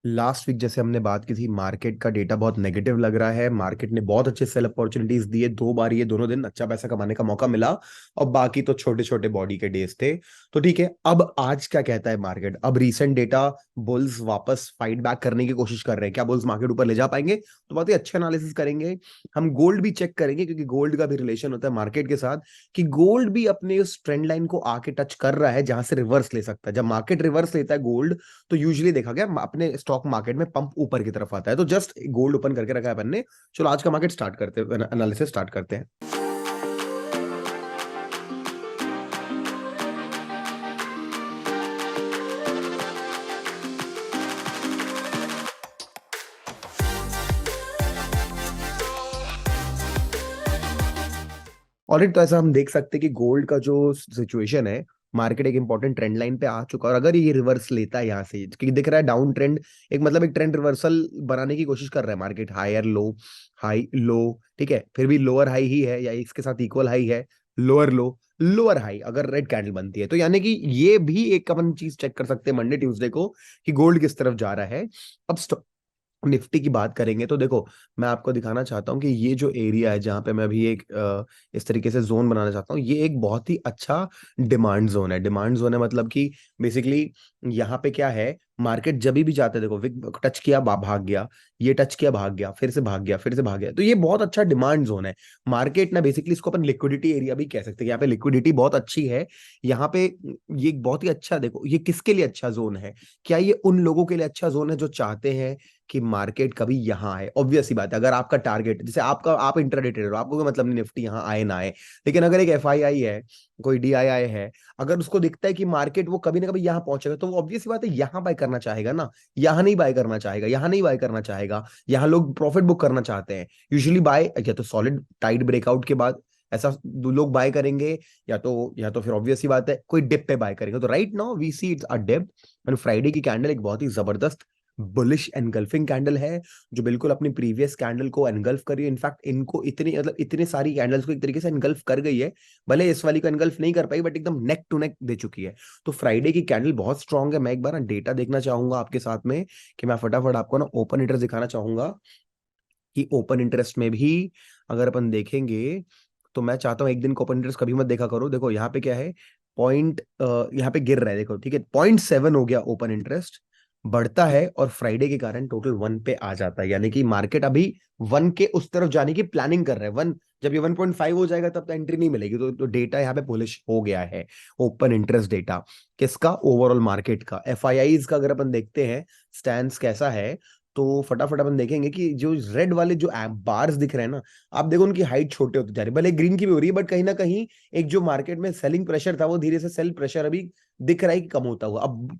Last week जैसे हमने बात की थी, मार्केट का डेटा बहुत नेगेटिव लग रहा है। मार्केट ने बहुत अच्छे सेल अपॉर्चुनिटीज दिए, 2 बार ये दोनों दिन अच्छा पैसा कमाने का मौका मिला, और बाकी तो छोटे छोटे बॉडी के डेज थे। तो ठीक है, अब आज क्या कहता है मार्केट? अब रीसेंट डेटा, बुल्स वापस फाइट बैक करने की कोशिश कर रहे हैं। क्या बुल्स मार्केट ऊपर ले जा पाएंगे? तो बहुत ही अच्छे एनालिसिस करेंगे। हम गोल्ड भी चेक करेंगे, क्योंकि गोल्ड का भी रिलेशन होता है मार्केट के साथ, कि गोल्ड भी अपने उस ट्रेंड लाइन को आके टच कर रहा है जहां से रिवर्स ले सकता है। जब मार्केट रिवर्स लेता है गोल्ड, तो यूजुअली देखा गया अपने स्टॉक मार्केट में पंप ऊपर की तरफ आता है। तो जस्ट गोल्ड ओपन करके रखा है अपन ने। चलो आज का मार्केट स्टार्ट करते हैं, एनालिसिस स्टार्ट करते हैं। ऑलरेडी तो ऐसा हम देख सकते हैं कि गोल्ड का जो सिचुएशन है, मार्केट एक इंपॉर्टेंट ट्रेंड लाइन पे आ चुका है। और अगर ये रिवर्स लेता है यहाँ से, क्योंकि दिख रहा है डाउन ट्रेंड, एक मतलब एक ट्रेंड रिवर्सल बनाने की कोशिश कर रहा है market. Higher low, high low, ठीक है, फिर भी लोअर हाई ही है या इसके साथ इक्वल हाई है। लोअर लो, लोअर हाई, अगर रेड कैंडल बनती है तो यानी कि ये भी एक अपन चीज चेक कर सकते हैं मंडे ट्यूसडे को, कि गोल्ड किस तरफ जा रहा है। अब निफ्टी की बात करेंगे तो देखो, मैं आपको दिखाना चाहता हूँ कि ये जो एरिया है जहां पे मैं अभी एक इस तरीके से जोन बनाना चाहता हूँ, ये एक बहुत ही अच्छा डिमांड जोन है। डिमांड जोन है मतलब कि बेसिकली यहाँ पे क्या है, मार्केट जब भी जाता है, देखो विक टच किया, भाग गया, ये टच किया, भाग गया, फिर से भाग गया, फिर से भाग गया, तो ये बहुत अच्छा डिमांड जोन है। मार्केट ना बेसिकली इसको अपन लिक्विडिटी एरिया भी कह सकते हैं। यहाँ पे लिक्विडिटी बहुत अच्छी है। यहाँ पे ये एक बहुत ही अच्छा, देखो ये किसके लिए अच्छा जोन है? क्या ये उन लोगों के लिए अच्छा जोन है जो चाहते हैं कि मार्केट कभी यहाँ आए? ऑब्वियस सी बात है, अगर आपका टारगेट, जैसे आपका, आप इंट्राडे ट्रेडर हो, आपको कोई मतलब नहीं निफ्टी यहाँ आए ना आए, लेकिन अगर एक एफआईआई है, कोई डीआईआई है, अगर उसको दिखता है कि मार्केट वो कभी ना कभी यहाँ पहुंचेगा, तो वो ऑब्वियस सी बात है यहाँ बाय करना चाहेगा ना। यहाँ नहीं बाय करना चाहेगा, यहाँ नहीं बाय करना चाहेगा। यहाँ लोग प्रॉफिट बुक करना चाहते हैं यूजुअली बाय, या तो सॉलिड टाइट ब्रेकआउट के बाद ऐसा लोग बाय करेंगे, या तो फिर ऑब्वियस सी बात है कोई डिप पे बाय करेंगे। तो right now we see it's a dip, and Friday की कैंडल एक बहुत ही जबरदस्त बुलिश एनगल्फिंग कैंडल है, जो बिल्कुल अपनी प्रीवियस कैंडल को एनगल्फ कर रही है। इनफैक्ट इनको इतनी, मतलब इतने सारी कैंडल्स को एक तरीके से एनगल्फ कर गई है। भले इस वाली को एनगल्फ नहीं कर पाई, बट एकदम नेक टू नेक दे चुकी है। तो फ्राइडे की कैंडल बहुत स्ट्रांग है। मैं एक बार ना डेटा देखना चाहूंगा आपके साथ में, कि मैं फटाफट आपको ना ओपन इंटरेस्ट दिखाना चाहूंगा, कि ओपन इंटरेस्ट में भी अगर अपन देखेंगे, तो मैं चाहता हूं एक दिन को ओपन इंटरेस्ट कभी मत देखा करो। देखो यहाँ पे क्या है, पॉइंट यहाँ पे गिर रहा है, देखो ठीक है, 0.7 हो गया ओपन इंटरेस्ट, बढ़ता है और फ्राइडे के कारण टोटल 1 पे आ जाता है। यानी कि मार्केट अभी 1 के उस तरफ जाने की प्लानिंग कर रहा है। 1, जब ये 1.5 हो जाएगा तब तो एंट्री नहीं मिलेगी। तो डेटा यहाँ पे बुलिश हो गया है। ओपन इंटरेस्ट डेटा किसका? ओवरऑल मार्केट का। एफआईआईज का अगर अपन देखते हैं स्टैंस कैसा है, तो फटाफट अपन देखेंगे कि जो रेड वाले जो बार्स दिख रहे हैं ना, आप देखो उनकी हाइट छोटे होते जा रही है। भले ग्रीन की भी हो रही है, बट कहीं ना कहीं एक जो मार्केट में सेलिंग प्रेशर था, वो धीरे से सेल प्रेशर अभी दिख रहा है कि कम होता हुआ। अब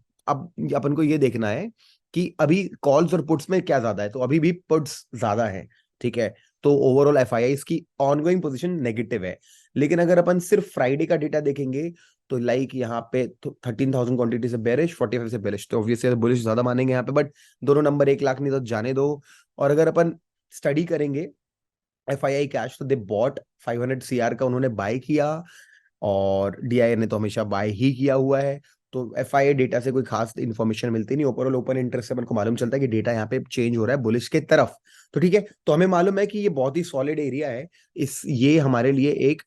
अपन को ये देखना है कि अभी कॉल्स और पुट्स में क्या ज्यादा है, तो अभी भी पुट्स ज्यादा है, ठीक है। तो ओवरऑल एफआईआई की ऑनगोइंग पोजीशन नेगेटिव है। लेकिन अगर अपन सिर्फ फ्राइडे का डेटा देखेंगे, तो लाइक यहाँ पे 13,000 क्वांटिटी से बेरिश, 45 से बेरिश, तो ऑब्वियसली बुलिश ज्यादा मानेंगे यहाँ पे। बट दोनों नंबर 1 लाख नहीं, तो जाने दो। और अगर अपन स्टडी करेंगे एफआईआई कैश, तो दे बॉट 500 सीआर का उन्होंने बाय किया, और डीआई ने तो हमेशा बाय ही किया हुआ है। तो एफआईआई डेटा से कोई खास इन्फॉर्मेशन मिलती नहीं। ओवरऑल ओपन इंटरेस्ट से अपन को मालूम चलता है कि डेटा यहाँ पे चेंज हो रहा है बुलिश के तरफ। तो ठीक है, तो हमें मालूम है कि ये बहुत ही सॉलिड एरिया है। ये हमारे लिए एक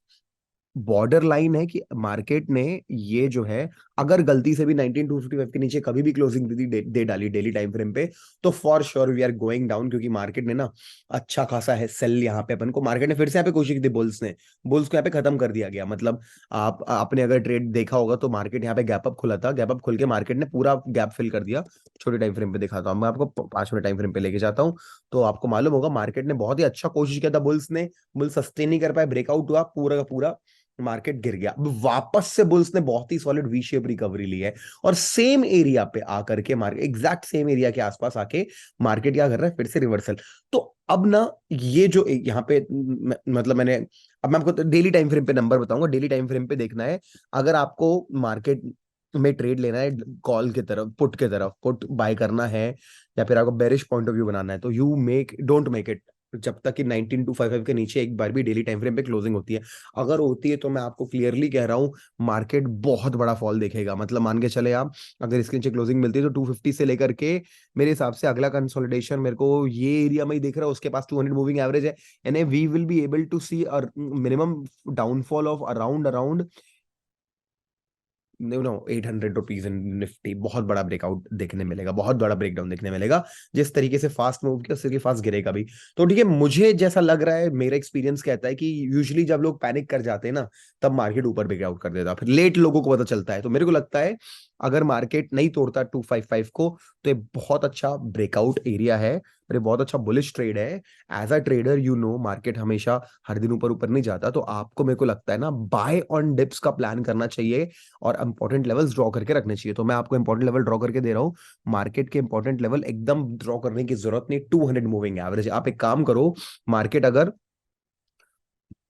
बॉर्डर लाइन है कि मार्केट ने ये जो है, अगर गलती से भी 19255 के नीचे कभी भी क्लोजिंग दे डाली डेली टाइम फ्रेम पे, तो for sure we are going down. क्योंकि मार्केट ने ना अच्छा खासा है सेल यहाँ पे, अपन को मार्केट ने फिर से यहाँ पे कोशिश की थी, बुल्स को यहाँ पे खत्म कर दिया गया। मतलब आपने अगर ट्रेड देखा होगा, तो मार्केट यहाँ पे गैप अप खुला था, गैप अप खुल के मार्केट ने पूरा गैप फिल कर दिया। छोटे टाइम फ्रेम पे दिखाता हूँ मैं आपको, 5 मिनट टाइम फ्रेम पे लेके जाता हूँ, तो आपको मालूम होगा मार्केट ने बहुत ही अच्छा कोशिश किया था। बुल्स सस्टेन नहीं कर पाए, ब्रेकआउट हुआ पूरा का पूरा, मार्केट गिर गया। अब वापस से बुल्स ने बहुत ही सॉलिड वी शेप रिकवरी ली है, और सेम एरिया पे आकर के मार्केट, एग्जैक्ट सेम एरिया के आसपास आके मार्केट क्या कर रहा है, फिर से रिवर्सल। तो अब ना ये जो यहाँ पे मतलब मैंने, अब मैं आपको डेली टाइम फ्रेम पे नंबर बताऊंगा, डेली टाइम फ्रेम पे देखना है। अगर आपको मार्केट में ट्रेड लेना है कॉल की तरफ, पुट बाय करना है, या फिर आपको बेरिश पॉइंट ऑफ व्यू बनाना है, तो you make don't make it जब तक कि 19255 के नीचे एक बार भी डेली टाइम फ्रेम पे क्लोजिंग होती है। अगर होती है तो मैं आपको क्लियरली कह रहा हूँ, मार्केट बहुत बड़ा फॉल देखेगा। मतलब मान के चले आप, अगर इसके नीचे क्लोजिंग मिलती है तो 250 से लेकर के मेरे हिसाब से अगला कंसोलिडेशन मेरे को ये एरिया में ही दिख रहा है, उसके पास 200 मूविंग एवरेज है, यानी we will be able to see minimum downfall of around around no 800 rupees in Nifty. बहुत बड़ा ब्रेकआउट देखने मिलेगा, बहुत बड़ा ब्रेकडाउन देखने मिलेगा। जिस तरीके से फास्ट मूव किया, उससे फास्ट गिरेगा भी। तो ठीक है, मुझे जैसा लग रहा है, मेरा एक्सपीरियंस कहता है कि यूजुअली जब लोग पैनिक कर जाते हैं ना, तब मार्केट ऊपर ब्रेकआउट कर देता है, फिर लेट लोगों को पता चलता है। तो मेरे को लगता है अगर मार्केट नहीं तोड़ता 255 को, तो ये बहुत अच्छा ब्रेकआउट एरिया है और ये बहुत अच्छा बुलिश ट्रेड है। एज अ ट्रेडर मार्केट हमेशा हर दिन ऊपर ऊपर नहीं जाता, तो आपको मेरे को लगता है ना बाय ऑन डिप्स का प्लान करना चाहिए और इंपॉर्टेंट लेवल्स ड्रॉ करके रखने चाहिए। तो मैं आपको इंपॉर्टेंट लेवल ड्रॉ करके दे रहा हूँ। मार्केट के इंपॉर्टेंट लेवल एकदम ड्रॉ करने की जरूरत नहीं, 200 मूविंग एवरेज। आप एक काम करो, मार्केट अगर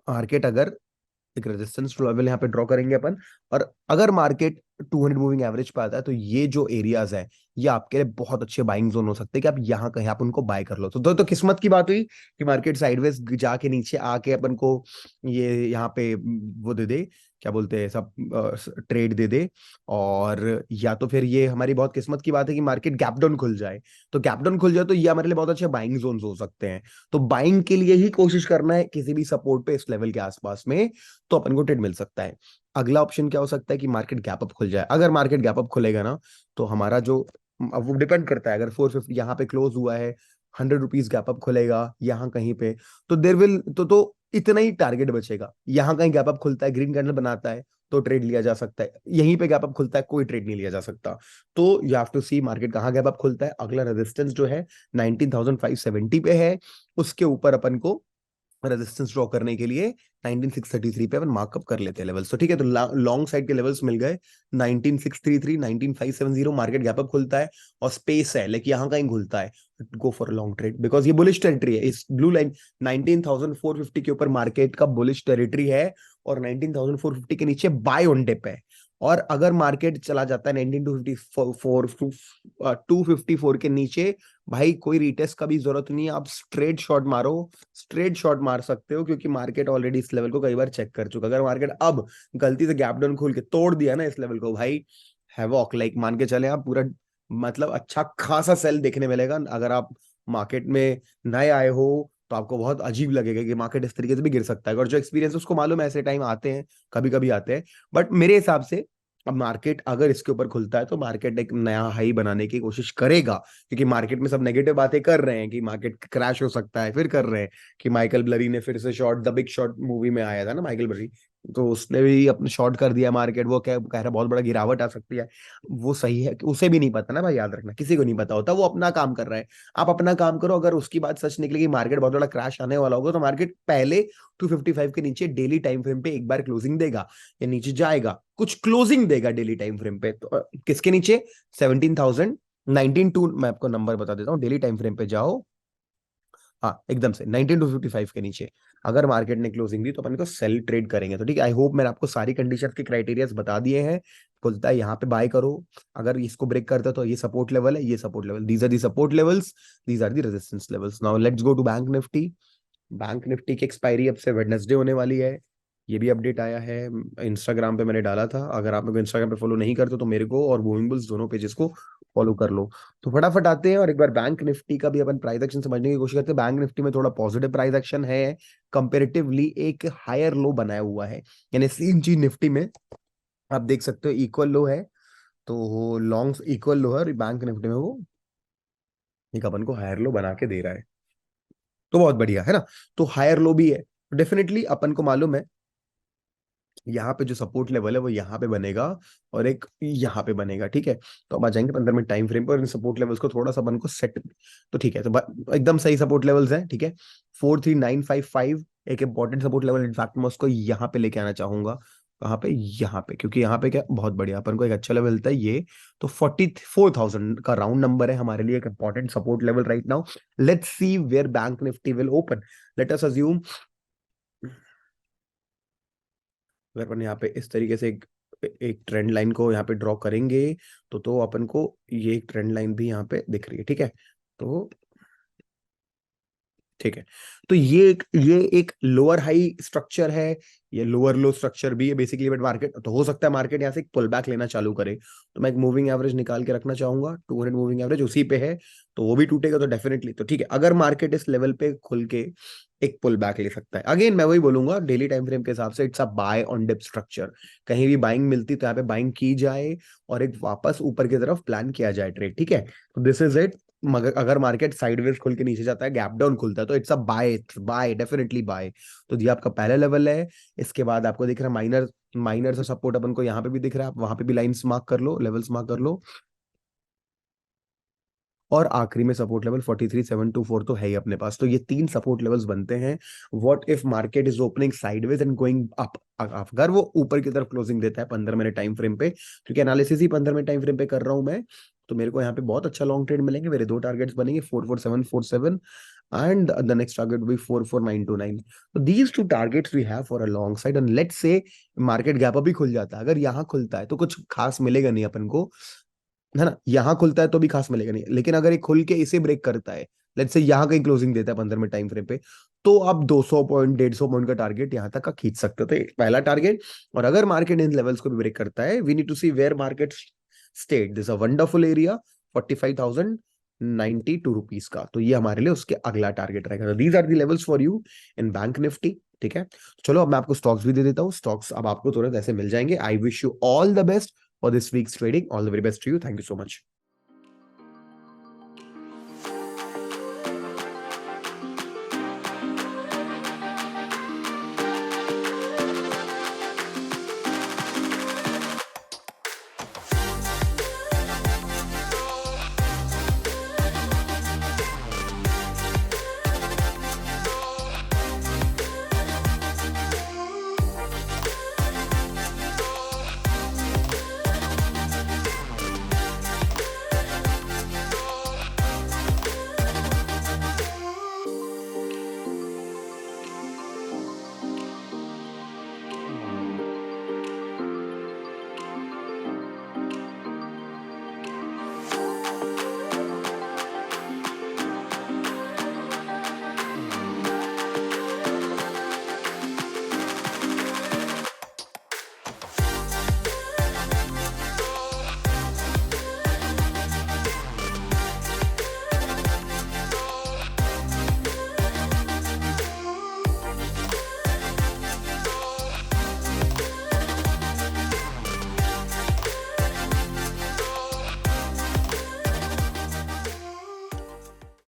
मार्केट अगर एक रेजिस्टेंस लेवल यहाँ पे ड्रॉ करेंगे अपन, और अगर मार्केट 200 मूविंग एवरेज पे आता है, तो ये जो एरियाज है ये आपके लिए बहुत अच्छे बाइंग जोन हो सकते हैं कि आप यहाँ कहीं आप उनको बाय कर लो। तो किस्मत की बात हुई कि मार्केट साइडवेज जाके नीचे आके अपन को ये यहाँ पे वो दे दे, क्या बोलते हैं सब, ट्रेड दे दे। और या तो फिर ये हमारी बहुत किस्मत की बात है कि मार्केट गैप डाउन खुल जाए। तो गैप डाउन खुल जाए तो ये हमारे लिए बहुत अच्छे बाइंग जोन हो सकते हैं। तो बाइंग के लिए ही कोशिश करना है किसी भी सपोर्ट पे इस लेवल के आसपास में, तो अपन को ट्रेड मिल सकता है। अगला ऑप्शन क्या हो सकता है कि मार्केट गैप अप खुल जाए। अगर मार्केट गैप अप खुलेगा ना, तो हमारा जो, अब वो डिपेंड करता है, अगर 450 यहाँ पे क्लोज हुआ है, 100 रुपीज गैप अप खुलेगा यहाँ कहीं पे, तो देर विल तो इतना ही टारगेट बचेगा। यहाँ कहीं गैप अप खुलता है, ग्रीन कैंडल बनाता है, तो ट्रेड लिया जा सकता है। यहीं पे गैप अप खुलता है, कोई ट्रेड नहीं लिया जा सकता। तो you have to see market कहाँ गैप अप खुलता है। अगला रेजिस्टेंस जो है 19,570 पे है, उसके ऊपर अपन को रेजिस्टेंस ड्रॉ करने के लिए 19633 पे अपन मार्कअप कर लेते हैं लेवल्स। तो ठीक है, तो लॉन्ग साइड के लेवल्स मिल गए 19633, 19570। मार्केट गैप अप खुलता है और स्पेस है, लेकिन यहाँ कहीं खुलता है, go for long trade, because ये बुलिश टेरिटरी है। इस ब्लू लाइन 19450 के ऊपर मार्केट का बुलिश टेरिटरी है, और 19450 के नीचे बाय ऑन डिप है। और अगर मार्केट चला जाता है 19254 254 के नीचे, भाई कोई रिटेस्ट का भी जरूरत नहीं है, आप स्ट्रेट शॉट मारो, स्ट्रेट शॉट मार सकते हो, क्योंकि मार्केट ऑलरेडी इस लेवल को कई बार चेक कर चुका। अगर मार्केट अब गलती से गैप डाउन खोल के तोड़ दिया ना इस लेवल को, भाई हैवॉक, लाइक मान के चले आप पूरा, मतलब अच्छा खासा सेल देखने मिलेगा। अगर आप मार्केट में नए आए हो तो आपको बहुत अजीब लगेगा कि मार्केट इस तरीके से भी गिर सकता है, और जो एक्सपीरियंस उसको मालूम है, ऐसे टाइम आते हैं, कभी कभी आते हैं। बट मेरे हिसाब से अब मार्केट अगर इसके ऊपर खुलता है तो मार्केट एक नया हाई बनाने की कोशिश करेगा, क्योंकि मार्केट में सब नेगेटिव बातें कर रहे हैं कि मार्केट क्रैश हो सकता है, फिर कर रहे हैं कि माइकल ब्लरी ने फिर से short, the big short movie में आया था ना माइकल ब्लरी, तो उसने भी अपने शॉर्ट कर दिया मार्केट। वो कह रहा बहुत बड़ा गिरावट आ सकती है। वो सही है कि उसे भी नहीं पता ना भाई, याद रखना किसी को नहीं पता होता, वो अपना काम कर रहा है। आप अपना काम करो, अगर उसकी बात सच निकलेगी मार्केट बहुत बड़ा क्रैश आने वाला होगा, तो मार्केट पहले 255 के नीचे डेली टाइम फ्रेम पे एक बार क्लोजिंग देगा, या नीचे जाएगा, कुछ क्लोजिंग देगा डेली टाइम फ्रेम पे। तो किसके नीचे? 17,000 19 टू, मैं आपको नंबर बता देता हूँ, डेली टाइम फ्रेम पे जाओ, हाँ एकदम से 19 to 55 के नीचे अगर मार्केट ने क्लोजिंग दी, तो अपन को सेल ट्रेड करेंगे। तो ठीक है, आई होप मैंने आपको सारी कंडीशन के क्राइटेरियाज बता दिए हैं। खुलता है यहाँ पे बाय करो, अगर इसको ब्रेक करता है तो ये सपोर्ट लेवल है, ये support level, these are the support levels, these are the resistance levels. Now let's go to bank Nifty. Bank Nifty की एक्सपायरी अब से वेडनेसडे होने वाली है, ये भी अपडेट आया है। इंस्टाग्राम पे मैंने डाला था, अगर आप मेरे को इंस्टाग्राम पे फॉलो नहीं करते तो मेरे को और बूमिंग बुल्स दोनों पेजेस को फॉलो कर लो। तो फटाफट आते हैं और एक बार बैंक निफ्टी का भी अपन प्राइस एक्शन समझने की कोशिश करते हैं। बैंक निफ्टी में थोड़ा पॉजिटिव प्राइस एक्शन है, कंपेरेटिवली एक हायर लो बनाया हुआ है, यानी सेम चीज निफ्टी में आप देख सकते हो, इक्वल लो है, तो लॉन्ग इक्वल लो है, और बैंक निफ्टी में वो एक अपन को हायर लो बना के दे रहा है, तो बहुत बढ़िया है ना। तो हायर लो भी है, डेफिनेटली अपन को मालूम है यहाँ पे जो सपोर्ट लेवल है वो यहाँ पे बनेगा, और एक यहाँ पे बनेगा। ठीक है, तो हम आ जाएंगे 15 मिनट टाइम फ्रेम पर, और इन सपोर्ट लेवल्स को थोड़ा सा अपन को सेट, तो ठीक है, तो एकदम सही सपोर्ट लेवल्स हैं। ठीक है, 43955 एक इंपॉर्टेंट सपोर्ट लेवल, इनफैक्ट मैं उसको यहाँ पे लेके आना चाहूंगा। कहाँ पे? यहाँ पे, क्योंकि यहाँ पे क्या बहुत बढ़िया अपन को एक अच्छा लेवल मिलता है ये। तो 44,000 का राउंड नंबर है हमारे लिए, एक important support level right now. Let's see where bank Nifty will open. Let us assume, अगर अपन यहाँ पे इस तरीके से एक ट्रेंड लाइन को यहाँ पे ड्रॉ करेंगे, तो अपन को ये एक ट्रेंड लाइन भी यहाँ पे दिख रही है। ठीक है, तो ठीक है, तो ये एक लोअर हाई स्ट्रक्चर है, ये लोअर लो स्ट्रक्चर भी है बेसिकली, बट मार्केट तो हो सकता है मार्केट यहाँ से एक पुल बैक लेना चालू करे, तो मैं एक मूविंग एवरेज निकाल के रखना चाहूंगा, 200 मूविंग एवरेज उसी पे है, तो वो भी टूटेगा तो डेफिनेटली, तो ठीक है, अगर मार्केट इस लेवल पे खुल के एक पुल बैक ले सकता है, अगेन मैं वही बोलूंगा डेली टाइम फ्रेम के हिसाब से it's a buy on dip structure, कहीं भी बाइंग मिलती तो यहाँ पे बाइंग की जाए और एक वापस ऊपर की तरफ प्लान किया जाए ट्रेड, ठीक है, तो दिस इज इट। मगर अगर मार्केट साइडवेज खुल के नीचे जाता है, गैप डाउन खुलता है, तो it's a buy, buy definitely buy. तो ये आपका पहला लेवल है। इसके बाद आपको दिख रहा है माइनर, माइनर से सपोर्ट अपन को यहाँ पे भी दिख रहा है, आप वहां पे भी लाइंस मार्क कर लो, लेवल्स मार्क कर लो, और आखिरी में सपोर्ट लेवल 43724 तो है ही अपने पास, तो ये तीन सपोर्ट लेवल्स बनते हैं। What if market is opening sideways and going up, अगर वो ऊपर की तरफ क्लोजिंग देता है 15 मिनट टाइम फ्रेम पे, क्योंकि एनालिसिस ही 15 मिनट टाइम फ्रेम पे कर रहा हूं मैं, तो मेरे को यहाँ पे बहुत अच्छा लॉन्ग ट्रेड मिलेंगे, मेरे दो टारगेट्स बनेंगे 44747 and the next target will be 44929. So these two targets we have for a long side, and let's say market gap अभी खुल जाता है, अगर यहाँ खुलता है तो कुछ खास मिलेगा नहीं अपन को, है ना, यहाँ खुलता है तो भी खास मिलेगा नहीं, लेकिन अगर ये खुल के इसे ब्रेक करता है, लेट्स से यहाँ कहीं क्लोजिंग देता है 15 मिनट टाइम फ्रेम पे, तो आप 200 पॉइंट 150 पॉइंट का टारगेट यहाँ तक का खींच सकते हो, तो ये पहला टारगेट। और अगर मार्केट इन लेवल्स को भी ब्रेक करता है, we need to see where market state, this a wonderful area 45,092 rupees का, तो ये हमारे लिए उसके अगला टारगेट रहेगा। These are the levels for you in bank Nifty, ठीक है। चलो अब मैं आपको स्टॉक्स भी दे देता हूँ, स्टॉक्स अब आपको तुरंत ऐसे मिल जाएंगे। I wish you all the best for this week's trading. All the very best to you. Thank you so much.